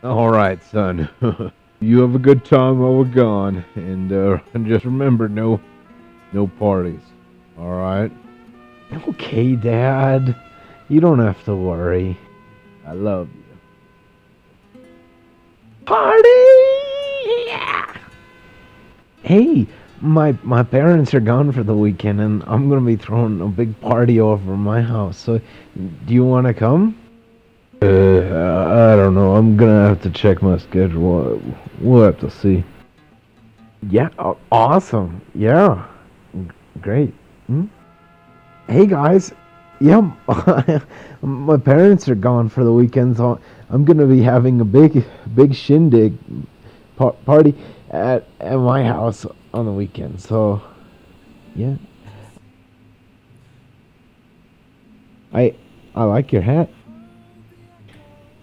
All right, son. You have a good time while we're gone, and just remember, no parties. All right. Okay, Dad. You don't have to worry. I love you. Party! Yeah! Hey, my parents are gone for the weekend, and I'm gonna be throwing a big party over my house. So, do you want to come? I don't know. I'm gonna have to check my schedule. We'll have to see. Yeah, awesome. Yeah, great. Hmm? Hey guys, yeah, my parents are gone for the weekend, so I'm gonna be having a big shindig party at my house on the weekend. So yeah, I I like your hat.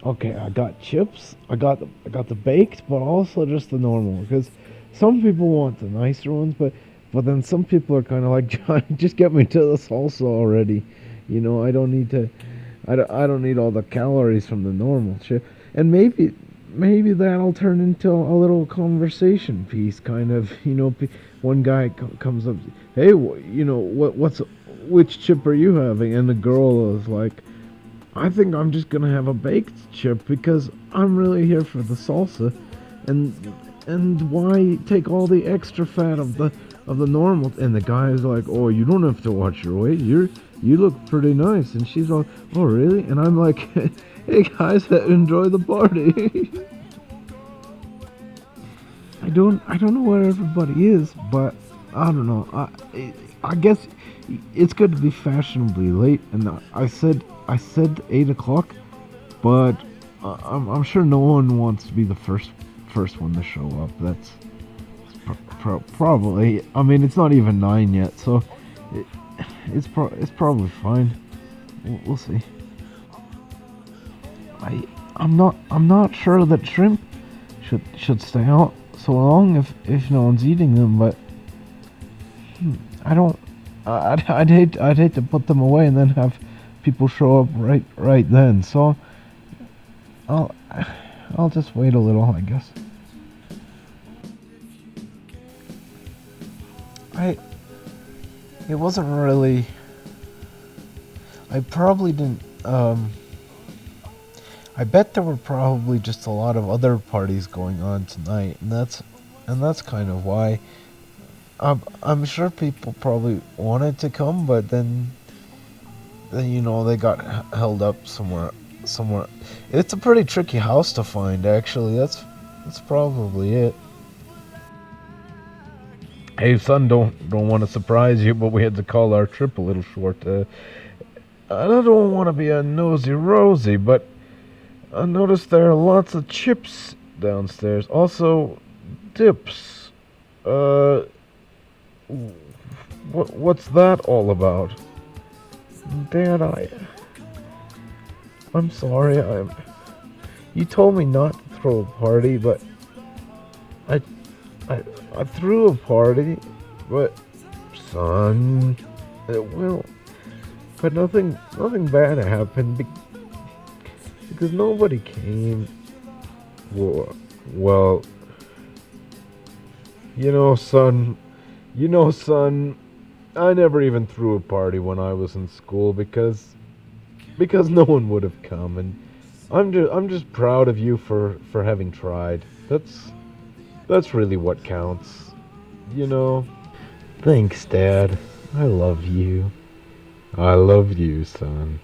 Okay, I got chips. I got the baked, but also just the normal because some people want the nicer ones, but then some people are kind of like, John, just get me to the salsa already. I don't need to. I don't need all the calories from the normal chip. And maybe that'll turn into a little conversation piece, kind of. One guy comes up, hey, which chip are you having? And the girl is like, I think I'm just gonna have a baked chip because I'm really here for the salsa, and and why take all the extra fat of the normal? And the guy is like, oh, you don't have to watch your weight. You look pretty nice. And she's like, oh, really? And I'm like, hey guys, enjoy the party. I don't know where everybody is, but I don't know. I guess it's good to be fashionably late, and I said 8 o'clock, but I'm sure no one wants to be the first one to show up. That's probably. I mean, it's not even 9 yet, so it, it's probably fine. We'll see. I'm not sure that shrimp should stay out so long if no one's eating them, but I don't. I'd hate to put them away and then have people show up right then. So I'll I'll just wait a little, I guess. I It wasn't really. I probably didn't. I bet there were probably just a lot of other parties going on tonight, and that's kind of why. I'm sure people probably wanted to come, but then they got held up somewhere. It's a pretty tricky house to find, actually. That's probably it. Hey, son, don't want to surprise you, but we had to call our trip a little short. I don't want to be a nosy Rosie, but I noticed there are lots of chips downstairs. Also, dips. Uh, what's that all about? Dad, I'm sorry. You told me not to throw a party, but I I I threw a party, but son, well, but nothing bad happened because nobody came. Well, well, son, son, I never even threw a party when I was in school because no one would have come, and I'm just proud of you for having tried. That's really what counts. You know. Thanks, Dad. I love you. I love you, son.